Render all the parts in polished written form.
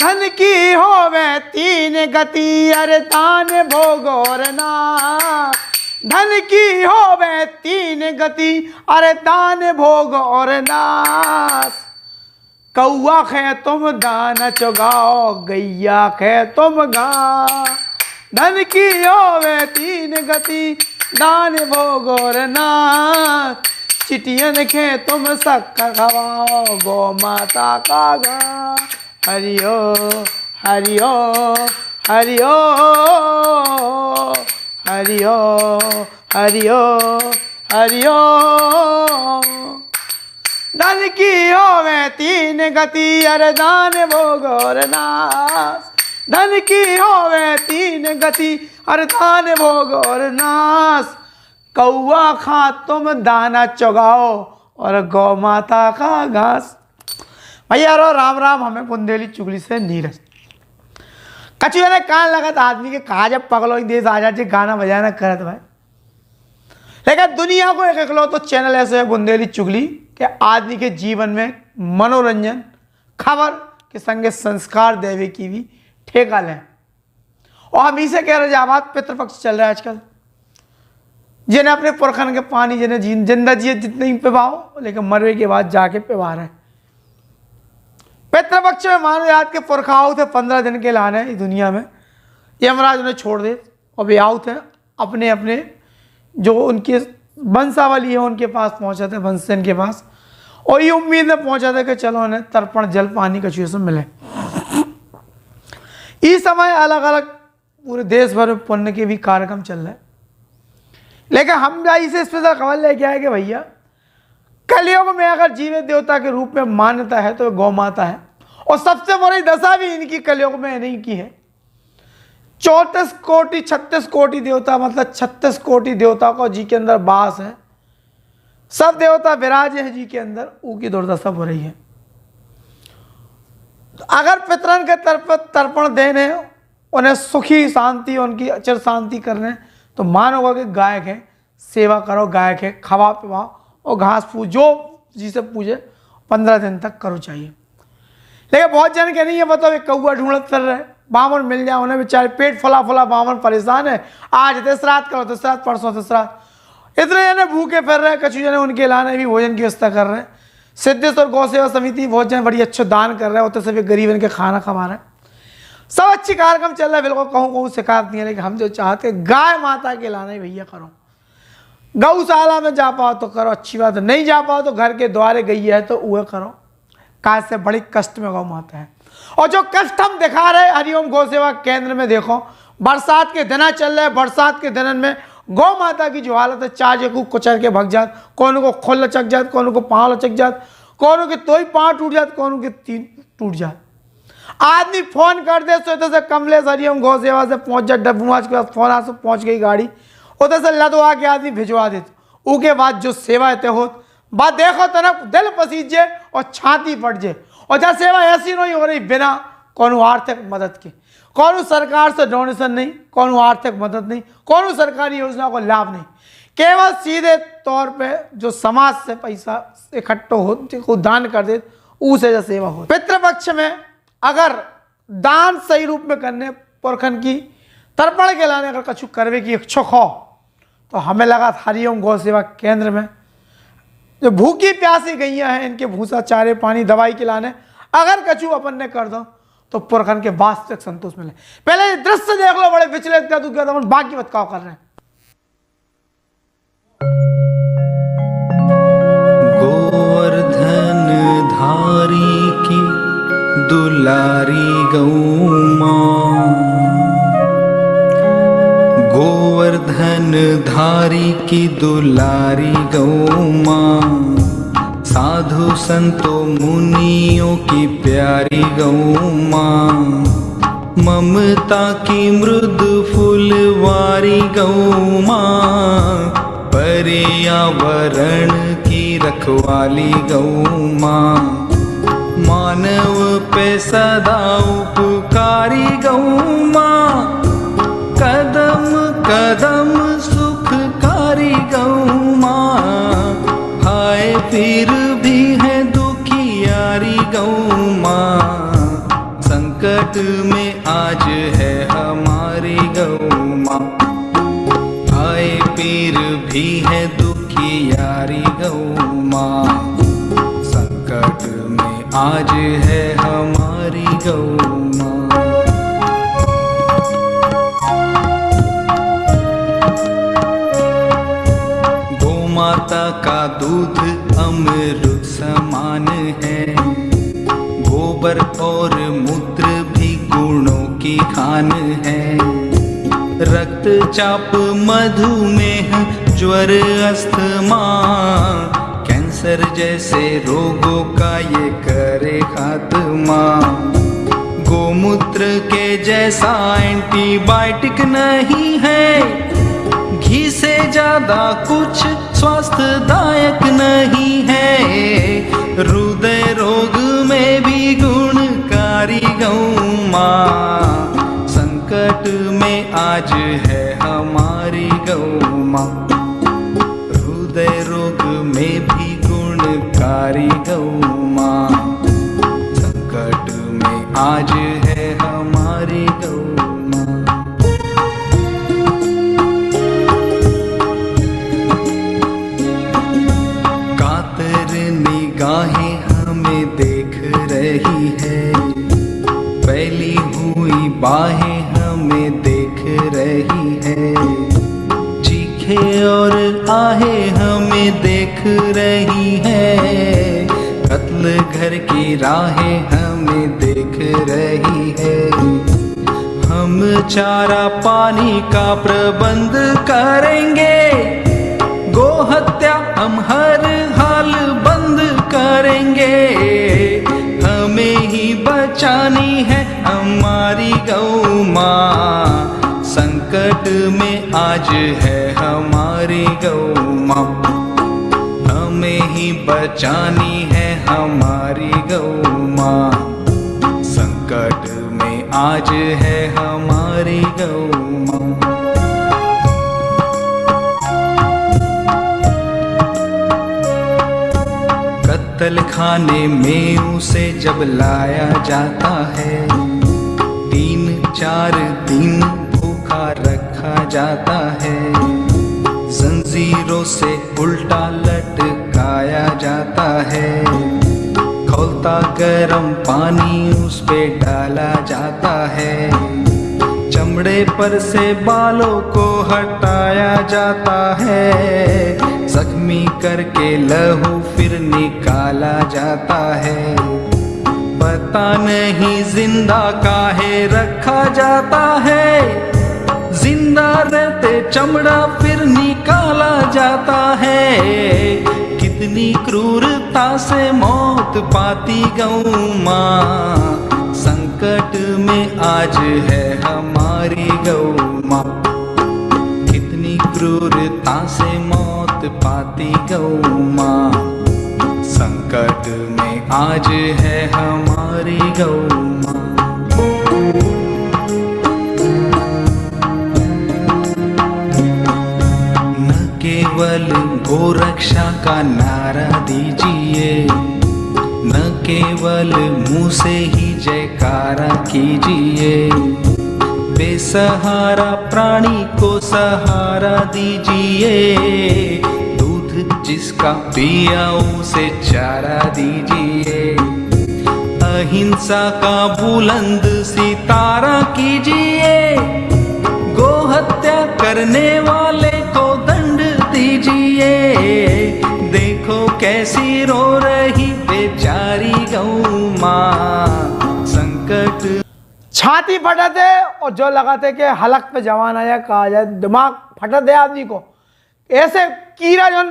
धन की होवे तीन गति, अरे दान भोग और नाश। धन की होवे तीन गति, अरे दान भोग और नाश। कौआ खे तुम दान चुगाओ, गैया खे तुम घास। धन की होवे तीन गति, दान भोग और नाश। चिटियन खे तुम शक्कर खवाओ, गौ माता का घास। हरिओ हरिओ हरिओ हरिओ हरिओ हरिओ। धन की होवे तीन गति, अरे दान भोग और नाश। धन की होवे तीन गति, अरे दान भोग और नाश। कौआ खा तुम दाना चुगाओ, और गौ माता का घास। भैया रो राम राम, हमें बुंदेली चुगली से नीरज। कछु ने कान लगत आदमी के कहा जब पगलो देश आ जाए गाना बजाना करत भाई। लेकिन दुनिया को एक लो तो चैनल ऐसे है बुंदेली चुगली के आदमी के जीवन में मनोरंजन खबर के संगे संस्कार देवे की भी ठेका लें। और हम इसे कह रहे हैं आबाद पितृपक्ष चल रहा है आजकल, जिन्हें अपने पुरखन के पानी जिन्हें जिंदा जिए जितने ही पिवाओ, लेकिन मरवे के बाद जाके पिवा रहे। पितृपक्ष में मानो याद के पुरखाओ थे 15 दिन के लाने इस दुनिया में, यमराज उन्हें छोड़ दे और वे आउट थे अपने अपने जो उनके वंशावली है उनके पास पहुंचे थे, वंशजन के पास। और ये उम्मीद में पहुंचा था कि चलो उन्हें तर्पण जल पानी कछु से मिले। इस समय अलग अलग पूरे देश भर में पुण्य के भी कार्यक्रम चल रहे हैं, लेकिन हम इसे स्पेशल खबर लेके आए कि भैया कलयुग में अगर जीवित देवता के रूप में मान्यता है तो गौ माता है। और सबसे बड़ी दशा भी इनकी कलयुग में नहीं की है। 34 कोटि 36 कोटि देवता, मतलब 36 कोटि देवता को जी के अंदर वास है। सब देवता विराज है जी के अंदर, उनकी दुर्दशा हो रही है। अगर पितरन के तर्पण देने, उन्हें सुखी शांति उनकी अचर शांति करने, तो मानो कि गाय के सेवा करो, गाय के खवा पिवाओ और घास फूस जो जिसे पूजे 15 दिन तक करो चाहिए। लेकिन बहुत जन के नहीं है, बताओ एक कौआ ढूंढत कर रहे, बामन मिल जाए उन्हें बेचारे पेट फला फला बामन परेशान है। आज तेसरात करो तेसरात, परसों तेसरात, इतने जने भूखे फिर रहे। कछु जने उनके लाने भी भोजन की व्यवस्था कर रहे हैं। सिद्धेश्वर गौ सेवा समिति बहुत जन बड़ी अच्छे दान कर रहे हैं, होते सभी गरीब इनके खाना खवा रहे हैं। सब अच्छी कार्यक्रम चल रहा है, बिल्कुल कहूँ शिकायत नहीं है। लेकिन हम जो चाहते गाय माता के लाने भैया करो, गौशाला में जा पाओ तो करो, अच्छी बात है। नहीं जा पाओ तो घर के द्वारे गई है तो वह करो। काज से बड़ी कष्ट में गौ माता है। और जो कष्ट हम दिखा रहे हरिओम गौ सेवा केंद्र में, देखो बरसात के दिन चल रहे, बरसात के दिन में गौ माता की जो हालत है, चाहे को कुचल के भग जात, कौन को खोल लचक जात, कौन को पाँव लचक जात, कौन के तो ही पाँव टूट जात, कौन के 3 टूट जात। आदमी फोन कर दे सोते से कमलेश हरिओम गौ सेवा से पहुंच जाए, डब्बूमाज के पास फोन आ पहुंच गई गाड़ी, उधर से लदवा के आदमी भिजवा देते। उसके बाद जो सेवा है हो बात देखो तो ना दिल पसीजे और छाती फट जाए। और जब सेवा ऐसी नहीं हो रही बिना कौन आर्थिक मदद के, कौन सरकार से डोनेशन नहीं, कौन आर्थिक मदद नहीं, कौन सरकारी योजना को लाभ नहीं, केवल सीधे तौर पे जो समाज से पैसा इकट्ठा हो दान कर दे उसे जो सेवा हो। पितृपक्ष में अगर दान सही रूप में करने, पुरखन की तर्पण के लाने अगर कछु करवे की इच्छुक हो, तो हमें लगा हरिओम गौ सेवा केंद्र में जो भूखी प्यासी गैया हैं इनके भूसा चारे पानी दवाई खिलाने अगर कछु अपन ने कर दो तो पुरखन के वास्तविक संतोष मिले। पहले दृश्य देख लो, बड़े विचलित कर दूंगा, तो बाकी बताओ कर रहे हैं। गोवर्धन धारी की दुलारी गौ मां, गोवर्धन धारी की दुलारी गौ मां, साधु संतों मुनियों की प्यारी गौ मां, ममता की मृद फूलवारी गौ मां, पर्यावरण की रखवाली गौ मां, मानव पे सदा उपकारी गौ मां, कदम कदम सुखकारी गौ मां, हाय फिर भी है दुखियारी गौ मां, संकट में आज है हमारी गौ माँ। आए पीर भी है दुखियारी गौ माँ, संकट में आज है हमारी गौ माँ। माता का दूध अमृत समान है, गोबर और मूत्र भी गुणों की खान है। रक्तचाप, मधुमेह, ज्वर, अस्थमा, कैंसर जैसे रोगों का ये करे खात्मा। गोमूत्र के जैसा एंटीबायोटिक नहीं है, घी से ज्यादा कुछ स्वास्थ्यदायक नहीं है। हृदय रोग में भी गुणकारी गौ माँ, संकट में आज है हमारी गौ माँ। हृदय रोग में भी गुणकारी गौ माँ, संकट में आज है हमारी गौ माँ। निगाहें हमें देख रही है, फैली हुई बाहें हमें देख रही है। चीखे और आहें हमें देख रही है, कत्ल घर की राहें हमें देख रही है। हम चारा पानी का प्रबंध करेंगे, गो हत्या हम हर हाल बंद करेंगे। हमें ही बचानी है हमारी गौ माँ, संकट में आज है हमारी गौ माँ। हमें ही बचानी है हमारी गौ माँ, संकट में आज है हमारी गौ माँ। कत्ल खाने में उसे जब लाया जाता है, 3-4 दिन भूखा रखा जाता है। जंजीरों से उल्टा लटकाया जाता है, खौलता गर्म पानी उस पे डाला जाता है। चमड़े पर से बालों को हटाया जाता है, जख्मी करके लहू फिर निकाला जाता है। पता नहीं जिंदा काहे रखा जाता है, जिंदा रहते चमड़ा फिर निकाला जाता है। कितनी क्रूरता से मौत पाती गौ माँ, संकट में आज है हमारी गौ माँ। कितनी क्रूरता से मौत पाती गौ माँ, संकट में आज है हमारी गौ माँ। न केवल गोरक्षा का नारा दीजिए, न केवल मुंह से ही जयकारा कीजिए। बेसहारा प्राणी को सहारा दीजिए, दूध जिसका पिया उसे चारा दीजिए। अहिंसा का बुलंद सितारा कीजिए, गो हत्या करने वाले को दंड दीजिए। देखो कैसी रो रही बेचारी गौ माँ, संकट। छाती फटाते और जो लगाते कि हलक पे जवान आया, कहा जाए दिमाग फटा दे आदमी को। ऐसे कीड़ा जो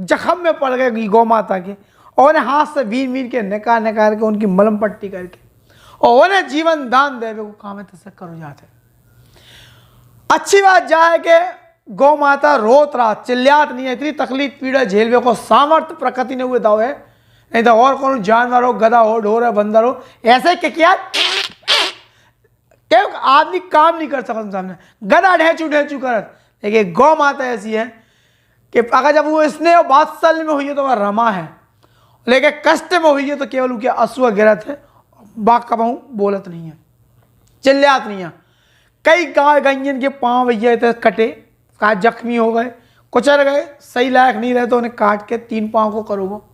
जख्म में पड़ गए गौ माता के, और उन्हें हाथ से वीर वीर के निकाल के उनकी मलम पट्टी करके और उन्हें जीवन दान देवे को काम तस्कर हो जाते। अच्छी बात जाए कि गौ माता रोत रहा, चिल्लात नहीं है, इतनी तकलीफ पीड़ा झेलवे को सामर्थ्य प्रकृति ने हुए दावे। नहीं तो और कौन जानवर हो, गधा हो, ढोर हो, बंदर हो, ऐसे क्या आदमी काम नहीं कर सकता सामने, गधा ढेचू ढेचू करत। लेकिन गौ माता ऐसी है कि अगर जब वो स्नेह वात्सल्य में हुई है तो वह रमा है, लेकिन कष्ट में हुई है तो केवल उनके अश्रु गिरत है, बाक कबाऊ बोलत नहीं है। चिल्लात नहीं है। कई गाय गंजन के पाँव भैया थे कटे, कहा जख्मी हो गए, कुचल गए, सही लायक नहीं रहे तो उन्हें काट के 3 पाँव को करोगे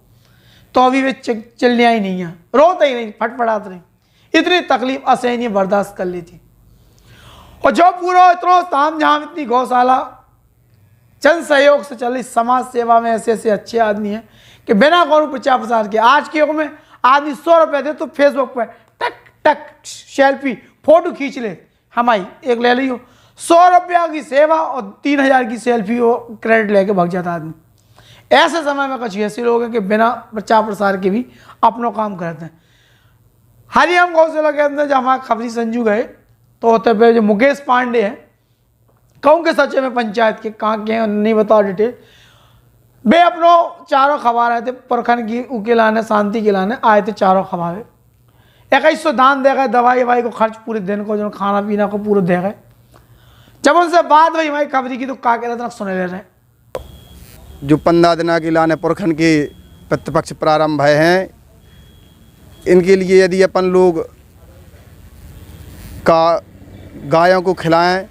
तो अभी वे चिल्लिया ही नहीं है, रोते ही नहीं, फटफड़ाते नहीं। इतनी तकलीफ असहनीय बर्दाश्त कर ली थी। और जो पूरा इतना ताम झाम इतनी गौशाला जन सहयोग से चल रही, समाज सेवा में ऐसे ऐसे अच्छे आदमी हैं कि बिना कौन प्रचार प्रसार के आज के युग में आदमी 100 रुपये दे तो फेसबुक पे टक टक सेल्फी फोटो खींच ले, हमारी एक ले लियो। 100 रुपया की सेवा और 3000 की सेल्फी वो क्रेडिट लेके भाग जाता आदमी। ऐसे समय में कुछ ऐसे लोग हैं कि बिना प्रचार प्रसार के भी अपना काम करते हैं। हरियम गौशाला के अंदर जब हमारे खबरी संजू गए तो होते पे जो मुकेश पांडे हैं, कहूँ के सचे में पंचायत के कहाँ के हैं नहीं बताओ डिटेल, वे अपनों चारों खबा रहे थे परखन की उके लाने, शांति के लाने आए थे चारों खबावे। 2100 दान दे गए, दवाई ववाई को खर्च पूरे दिन को, जो खाना पीना को पूरे दे गए। जब उनसे बात भाई हमारी खबरी की तो का कह रहे थे सुने ले रहे। जो 15 दिन के लाने पुरखन के प्रतिपक्ष प्रारंभ भय हैं, इनके लिए यदि अपन लोग का गायों को खिलाएं,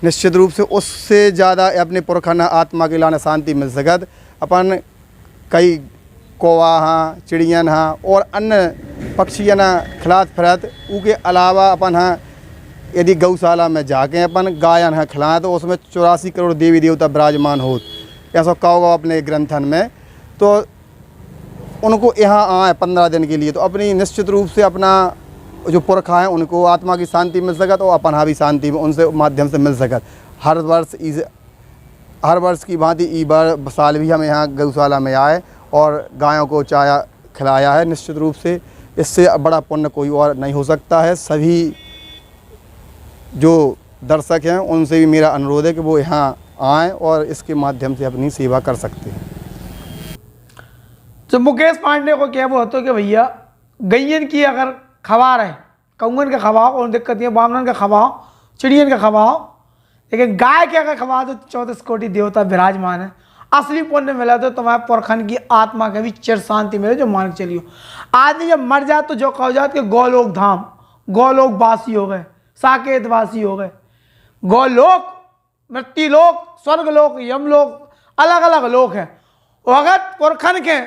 निश्चित रूप से उससे ज़्यादा अपने पुरखन आत्मा के लाने शांति मिल सकत। अपन कई कौवा हाँ, चिड़ियन हाँ और अन्य पक्षियन खिलात फिरत, उसके अलावा अपन हाँ यदि गौशाला में जाके अपन गायन हाँ खिलाएँ तो उसमें 84 करोड़ देवी देवता विराजमान हो, ऐसा कहोगा अपने ग्रंथन में। तो उनको यहाँ आए 15 दिन के लिए तो अपनी निश्चित रूप से अपना जो पुरखा है उनको आत्मा की शांति मिल सकत और अपन हाँ भी शांति में उनसे माध्यम से मिल सकत। हर वर्ष की भांति ई बार साल भी हम यहाँ गौशाला में आए और गायों को चाया खिलाया है। निश्चित रूप से इससे बड़ा पुण्य कोई और नहीं हो सकता है। सभी जो दर्शक हैं उनसे भी मेरा अनुरोध है कि वो यहाँ आएँ और इसके माध्यम से अपनी सेवा कर सकते हैं। तो मुकेश पांडे को क्या बोलते हो कि भैया गैयन की अगर खबार है, कौंगन का खवाओ और दिक्कत नहीं है, बामनन का खवाओ, चिड़ियन का खवाओ, लेकिन गाय के अगर खवा दो 34 कोटि देवता विराजमान है। असली पुण्य मिला तो तुम्हारे पुरखन की आत्मा के भी चिर शांति मिले, जो मान के चलियो। आदमी जब मर जाए तो जो कहो जात के गौलोक धाम, गौलोक वासी हो गए, साकेत वासी हो गए। गौलोक, मृत्युलोक, स्वर्गलोक, यमलोक, अलग अलग लोक है। और अगर पुरखन के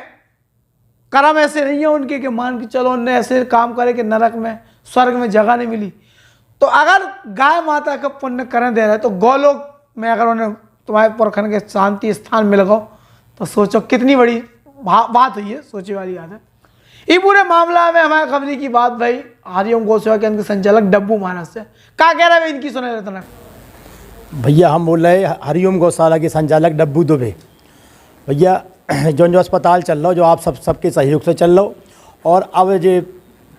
कर्म ऐसे नहीं है उनके कि मान के चलो उनने ऐसे काम करे कि नरक में स्वर्ग में जगह नहीं मिली, तो अगर गाय माता का पुण्य करने दे रहे तो गौलोक में अगर उन्हें तुम्हारे पुरखन के शांति स्थान मिल गो तो सोचो कितनी बड़ी बात हुई है, सोचे वाली बात है। ये पूरे मामला में हमारे खबरी की बात भाई हरिओम गौसेवा के अंदर संचालक डब्बू महाराज से क्या कह रहे हैं, इनकी सुने रहते ना भैया। हम बोल रहे हैं हरिओम गौशाला के संचालक डब्बू दुबे। भैया जो अस्पताल चल रहा हो, जो आप सबके सहयोग से चल रहा हो, और अब जो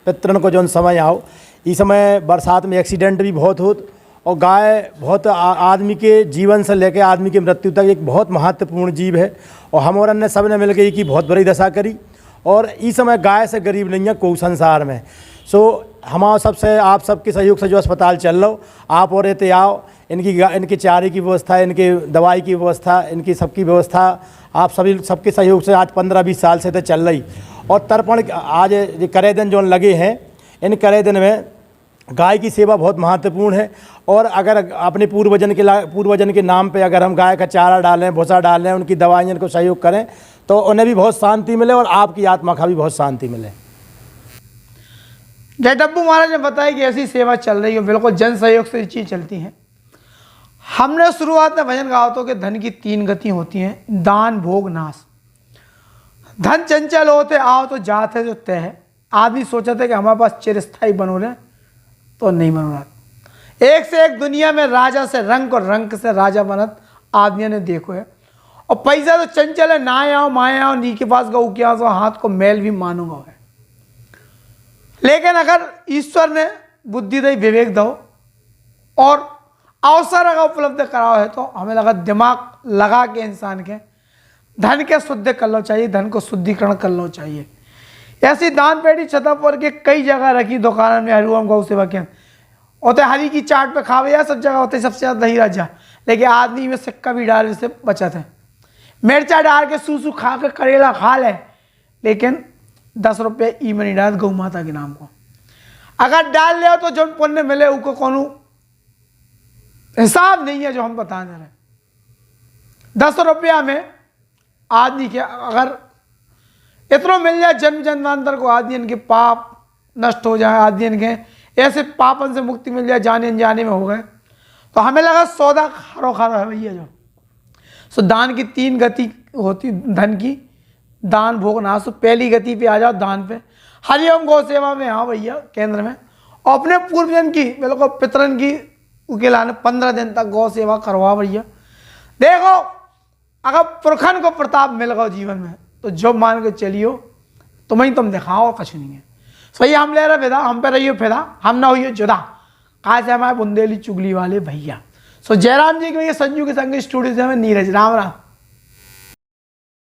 पितरन को जो समय आओ, इस समय बरसात में एक्सीडेंट भी बहुत होत और गाय बहुत आदमी के जीवन से लेकर आदमी की मृत्यु तक एक बहुत महत्वपूर्ण जीव है। और हम और अन्य सब ने मिलकर एक बहुत बड़ी दशा करी। और इस समय गाय से गरीब नहीं है कोई संसार में। सो हमारा सबसे आप सबके सहयोग से जो अस्पताल चल रहा हो, आप और रहते आओ, इनकी चारे की व्यवस्था, इनके दवाई की व्यवस्था, इनकी सबकी व्यवस्था आप सभी सबके सहयोग से आज 15-20 साल से तो चल रही। और तर्पण आज ये करे दिन जो लगे हैं, इन करे दिन में गाय की सेवा बहुत महत्वपूर्ण है। और अगर अपने पूर्वजन के नाम पे अगर हम गाय का चारा डालें, भूसा डालें, उनकी दवाइयों को सहयोग करें तो उन्हें भी बहुत शांति मिले और आपकी आत्मा का भी बहुत शांति मिले। जय डब्बू महाराज ने बताया कि ऐसी सेवा चल रही है, बिल्कुल जन सहयोग से ये चीज़ चलती हैं। हमने शुरुआत में भजन गाओ तो कि धन की 3 गति होती हैं, दान, भोग, नाश। धन चंचल होते आओ तो जात है जो तय है। आदमी सोचा था कि हमारे पास चिरस्थाई बनो रहे तो नहीं बन रहा। एक से एक दुनिया में राजा से रंग और रंग से राजा बनत आदमी ने देखो है। और पैसा तो चंचल है, ना आओ माया आओ, नी के पास गऊ क्या हाथ को मैल भी मानूंगा है। लेकिन अगर ईश्वर ने बुद्धि दई, विवेक दो और अवसर अगर उपलब्ध कराओ है तो हमें लगा दिमाग लगा के इंसान के धन के शुद्ध कर लो चाहिए, धन को शुद्धिकरण कर लो चाहिए। ऐसी दान पेटी छतरपुर के कई जगह रखी दुकान में हरिओम गौ सेवा के होते, हरी की चाट पे खावे या सब जगह होते, सबसे ज़्यादा दही राजा। लेकिन आदमी में सिक्का भी डाल से बचत है, मिर्चा डाल के सूसू खा के करेला खा ले, लेकिन 10 रुपये ई मनी डाल गौ माता के नाम को। अगर डाल ले तो जो पुण्य मिले उसको कोनो हिसाब नहीं है जो हम बता दे रहे। 10 रुपया में आदमी के अगर इतना मिल जाए जन्म जन्मांतर को, आदमी इनके पाप नष्ट हो जाए, आदमी इनके ऐसे पापन से मुक्ति मिल जाए, जाने अनजाने में हो गए, तो हमें लगा सौदा खारो खारो है भैया जो। सो दान की 3 गति होती धन की, दान भोग नाश। तो पहली गति पे आ जाओ दान पे। हरिओम गौ सेवा में आओ भैया केंद्र में, और अपने पूर्वजन की बिल्कुल पितरन की उकेलाने 15 दिन तक गौ सेवा करवाओ भैया। देखो अगर पुरखन को प्रताप मिल गया जीवन में तो जो मान के चलियो तुम्हें तुम दिखाओ, कुछ नहीं है। सही हम ले रहे विदा, हम पे रहियो फिदा, हम ना होइयो जुदा, कहा से हमारे बुंदेली चुगली वाले भैया। सो जयराम जी के संजू के संग स्टूडियो से हमें नीरज, राम राम।